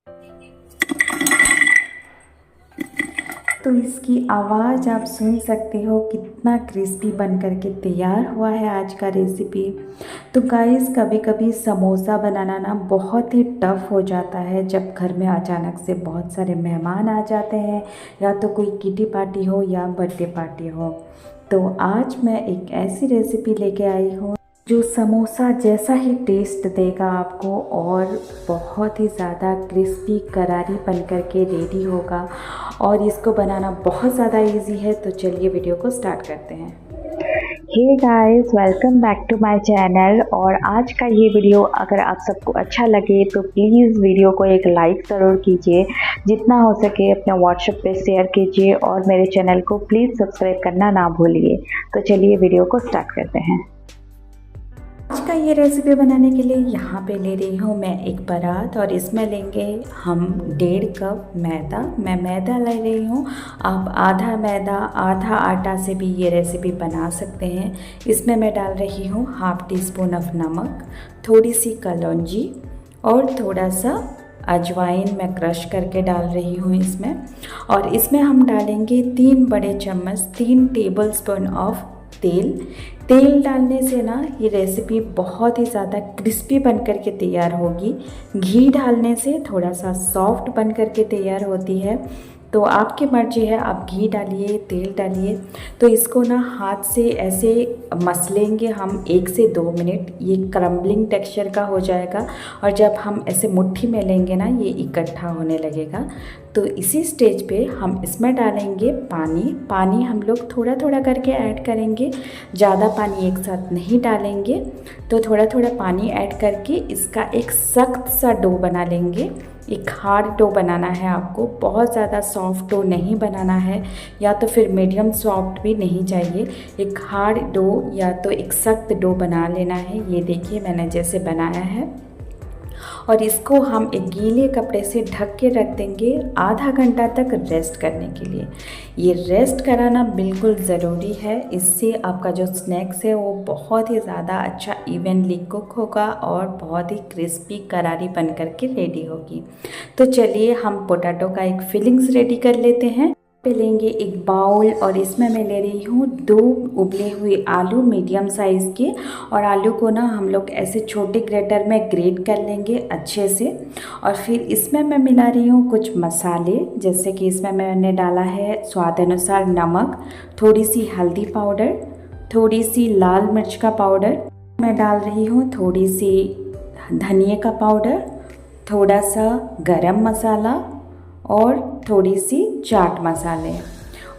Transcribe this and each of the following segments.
तो इसकी आवाज़ आप सुन सकते हो कितना क्रिस्पी बन कर के तैयार हुआ है आज का रेसिपी। तो गाइस, कभी कभी समोसा बनाना ना बहुत ही टफ़ हो जाता है जब घर में अचानक से बहुत सारे मेहमान आ जाते हैं, या तो कोई किटी पार्टी हो या बर्थडे पार्टी हो। तो आज मैं एक ऐसी रेसिपी लेके आई हूँ जो समोसा जैसा ही टेस्ट देगा आपको, और बहुत ही ज़्यादा क्रिस्पी करारी बन कर के रेडी होगा। और इसको बनाना बहुत ज़्यादा इजी है। तो चलिए वीडियो को स्टार्ट करते हैं। Hey guys, welcome back to my channel. और आज का ये वीडियो अगर आप सबको अच्छा लगे तो प्लीज़ वीडियो को एक लाइक ज़रूर कीजिए, जितना हो सके अपने व्हाट्सएप पे शेयर कीजिए, और मेरे चैनल को प्लीज़ सब्सक्राइब करना ना भूलिए। तो चलिए वीडियो को स्टार्ट करते हैं। आज का ये रेसिपी बनाने के लिए यहाँ पे ले रही हूँ मैं एक परात, और इसमें लेंगे हम 1.5 कप मैदा। मैं मैदा ले रही हूँ। आप आधा मैदा आधा आटा से भी ये रेसिपी बना सकते हैं। इसमें मैं डाल रही हूँ हाफ टी स्पून ऑफ नमक, थोड़ी सी कलौंजी और थोड़ा सा अजवाइन मैं क्रश करके डाल रही हूँ इसमें। और इसमें हम डालेंगे 3 बड़े चम्मच 3 टेबल स्पून ऑफ तेल डालने से ना ये रेसिपी बहुत ही ज़्यादा क्रिस्पी बन कर के तैयार होगी। घी डालने से थोड़ा सा सॉफ्ट बन कर के तैयार होती है। तो आपकी मर्जी है, आप घी डालिए तेल डालिए। तो इसको ना हाथ से ऐसे मसलेंगे हम 1 से 2 मिनट, ये क्रम्बलिंग टेक्सचर का हो जाएगा। और जब हम ऐसे मुट्ठी में लेंगे ना, ये इकट्ठा होने लगेगा। तो इसी स्टेज पे हम इसमें डालेंगे पानी हम लोग थोड़ा थोड़ा करके ऐड करेंगे, ज़्यादा पानी एक साथ नहीं डालेंगे। तो थोड़ा थोड़ा पानी ऐड करके इसका एक सख्त सा डो बना लेंगे। एक हार्ड डो बनाना है आपको, बहुत ज़्यादा सॉफ्ट डो नहीं बनाना है, या तो फिर मीडियम सॉफ्ट भी नहीं चाहिए। एक हार्ड डो या तो एक सख्त डो बना लेना है। ये देखिए मैंने जैसे बनाया है। और इसको हम एक गीले कपड़े से ढक के रख देंगे आधा घंटा तक रेस्ट करने के लिए। ये रेस्ट कराना बिल्कुल ज़रूरी है। इससे आपका जो स्नैक्स है वो बहुत ही ज़्यादा अच्छा इवनली कुक होगा और बहुत ही क्रिस्पी करारी बन करके रेडी होगी। तो चलिए हम पोटैटो का एक फिलिंग्स रेडी कर लेते हैं। पे लेंगे एक बाउल, और इसमें मैं ले रही हूँ 2 उबले हुए आलू मीडियम साइज़ के। और आलू को ना हम लोग ऐसे छोटे ग्रेटर में ग्रेट कर लेंगे अच्छे से। और फिर इसमें मैं मिला रही हूँ कुछ मसाले, जैसे कि इसमें मैंने डाला है स्वाद अनुसार नमक, थोड़ी सी हल्दी पाउडर, थोड़ी सी लाल मिर्च का पाउडर, मैं डाल रही हूँ थोड़ी सी धनिया का पाउडर, थोड़ा सा गरम मसाला और थोड़ी सी चाट मसाले।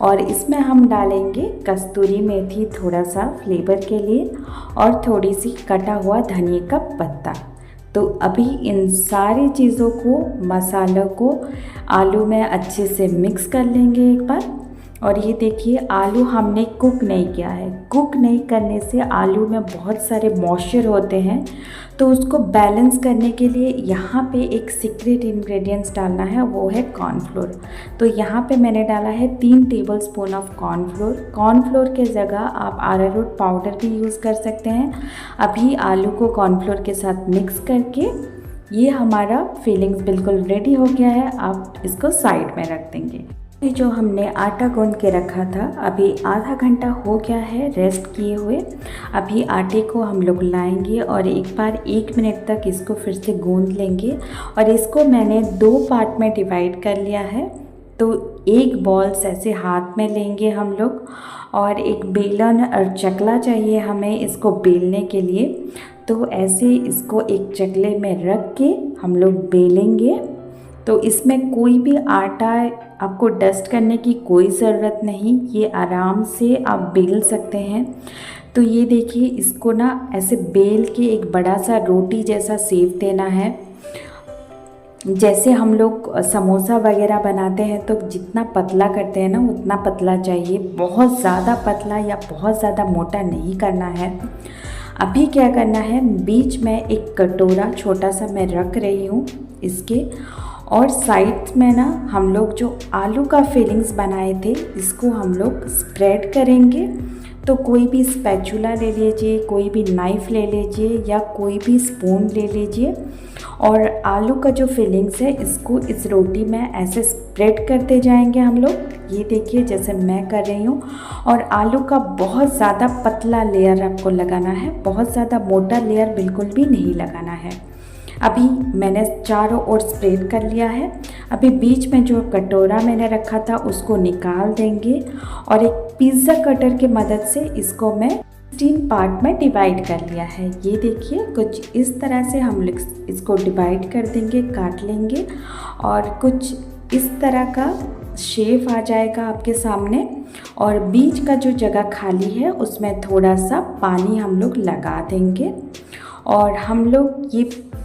और इसमें हम डालेंगे कस्तूरी मेथी थोड़ा सा फ्लेवर के लिए, और थोड़ी सी कटा हुआ धनिया का पत्ता। तो अभी इन सारी चीज़ों को, मसालों को आलू में अच्छे से मिक्स कर लेंगे एक बार। और ये देखिए आलू हमने कुक नहीं किया है। कुक नहीं करने से आलू में बहुत सारे मॉइस्चर होते हैं, तो उसको बैलेंस करने के लिए यहाँ पे एक सीक्रेट इंग्रेडिएंट्स डालना है, वो है कॉर्नफ्लोर। तो यहाँ पे मैंने डाला है 3 table spoon of cornflour. Cornflour के जगह आप अरारोट पाउडर भी यूज़ कर सकते हैं। अभी आलू को कॉर्नफ्लोर के साथ मिक्स करके ये हमारा फिलिंग्स बिल्कुल रेडी हो गया है। आप इसको साइड में रख देंगे। ये जो हमने आटा गूंद के रखा था, अभी आधा घंटा हो गया है रेस्ट किए हुए। अभी आटे को हम लोग लाएंगे और एक बार 1 मिनट तक इसको फिर से गूंद लेंगे। और इसको मैंने 2 पार्ट में डिवाइड कर लिया है। तो एक बॉल्स ऐसे हाथ में लेंगे हम लोग, और एक बेलन और चकला चाहिए हमें इसको बेलने के लिए। तो ऐसे इसको एक चकले में रख के हम लोग बेलेंगे। तो इसमें कोई भी आटा आपको डस्ट करने की कोई ज़रूरत नहीं, ये आराम से आप बेल सकते हैं। तो ये देखिए इसको ना ऐसे बेल के एक बड़ा सा रोटी जैसा शेप देना है। जैसे हम लोग समोसा वगैरह बनाते हैं तो जितना पतला करते हैं ना उतना पतला चाहिए, बहुत ज़्यादा पतला या बहुत ज़्यादा मोटा नहीं करना है। अभी क्या करना है, बीच में एक कटोरा छोटा सा मैं रख रही हूँ इसके, और साइड में ना हम लोग जो आलू का फिलिंग्स बनाए थे इसको हम लोग स्प्रेड करेंगे। तो कोई भी स्पैचुला ले लीजिए, कोई भी नाइफ़ ले लीजिए या कोई भी स्पून ले लीजिए और आलू का जो फिलिंग्स है इसको इस रोटी में ऐसे स्प्रेड करते जाएंगे हम लोग। ये देखिए जैसे मैं कर रही हूँ। और आलू का बहुत ज़्यादा पतला लेयर आपको लगाना है, बहुत ज़्यादा मोटा लेयर बिल्कुल भी नहीं लगाना है। अभी मैंने चारों ओर स्प्रेड कर लिया है। अभी बीच में जो कटोरा मैंने रखा था उसको निकाल देंगे और एक पिज़्ज़ा कटर की मदद से इसको मैं 16 पार्ट में डिवाइड कर लिया है। ये देखिए कुछ इस तरह से हम लोग इसको डिवाइड कर देंगे, काट लेंगे और कुछ इस तरह का शेप आ जाएगा आपके सामने। और बीच का जो जगह खाली है उसमें थोड़ा सा पानी हम लोग लगा देंगे। और हम लोग ये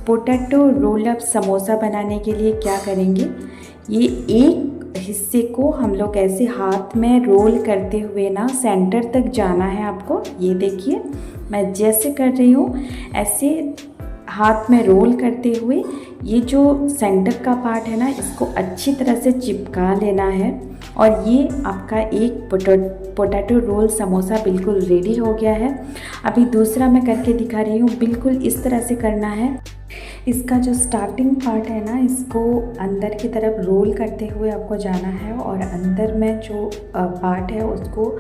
पोटैटो रोल अप समोसा बनाने के लिए क्या करेंगे, ये एक हिस्से को हम लोग ऐसे हाथ में रोल करते हुए ना सेंटर तक जाना है आपको। ये देखिए मैं जैसे कर रही हूँ ऐसे हाथ में रोल करते हुए ये जो सेंटर का पार्ट है ना इसको अच्छी तरह से चिपका लेना है। और ये आपका एक पोटैटो रोल समोसा बिल्कुल रेडी हो गया है। अभी दूसरा मैं करके दिखा रही हूँ, बिल्कुल इस तरह से करना है। इसका जो स्टार्टिंग पार्ट है ना इसको अंदर की तरफ रोल करते हुए आपको जाना है और अंदर में जो पार्ट है उसको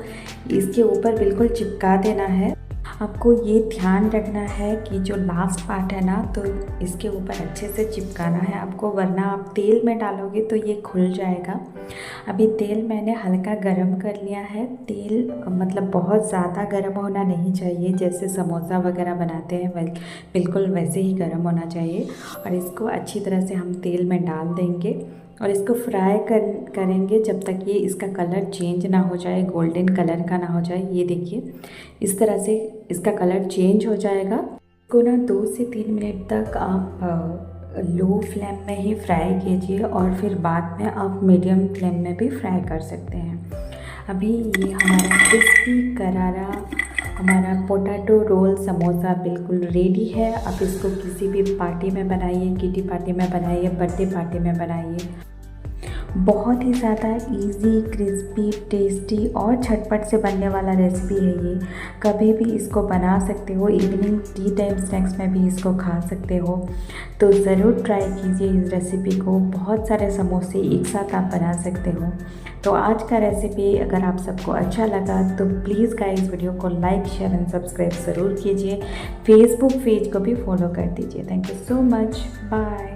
इसके ऊपर बिल्कुल चिपका देना है। आपको ये ध्यान रखना है कि जो लास्ट पार्ट है ना तो इसके ऊपर अच्छे से चिपकाना है आपको, वरना आप तेल में डालोगे तो ये खुल जाएगा। अभी तेल मैंने हल्का गरम कर लिया है। तेल मतलब बहुत ज़्यादा गरम होना नहीं चाहिए, जैसे समोसा वगैरह बनाते हैं बिल्कुल वैसे ही गरम होना चाहिए। और इसको अच्छी तरह से हम तेल में डाल देंगे और इसको फ्राई करेंगे जब तक ये इसका कलर चेंज ना हो जाए, गोल्डन कलर का ना हो जाए। ये देखिए इस तरह से इसका कलर चेंज हो जाएगा। इसको ना 2 से 3 मिनट तक आप लो फ्लेम में ही फ्राई कीजिए और फिर बाद में आप मीडियम फ्लेम में भी फ्राई कर सकते हैं। अभी ये हमारा क्रिस्पी करारा हमारा पोटैटो रोल समोसा बिल्कुल रेडी है। आप इसको किसी भी पार्टी में बनाइए, किटी पार्टी में बनाइए, बर्थडे पार्टी में बनाइए। बहुत ही ज़्यादा इजी, क्रिस्पी, टेस्टी और झटपट से बनने वाला रेसिपी है ये। कभी भी इसको बना सकते हो, इवनिंग टी टाइम स्नैक्स में भी इसको खा सकते हो। तो ज़रूर ट्राई कीजिए इस रेसिपी को। बहुत सारे समोसे एक साथ आप बना सकते हो। तो आज का रेसिपी अगर आप सबको अच्छा लगा तो प्लीज़ गाइस वीडियो को लाइक, शेयर एंड सब्सक्राइब ज़रूर कीजिए। फेसबुक पेज को भी फॉलो कर दीजिए। Thank you so much, bye.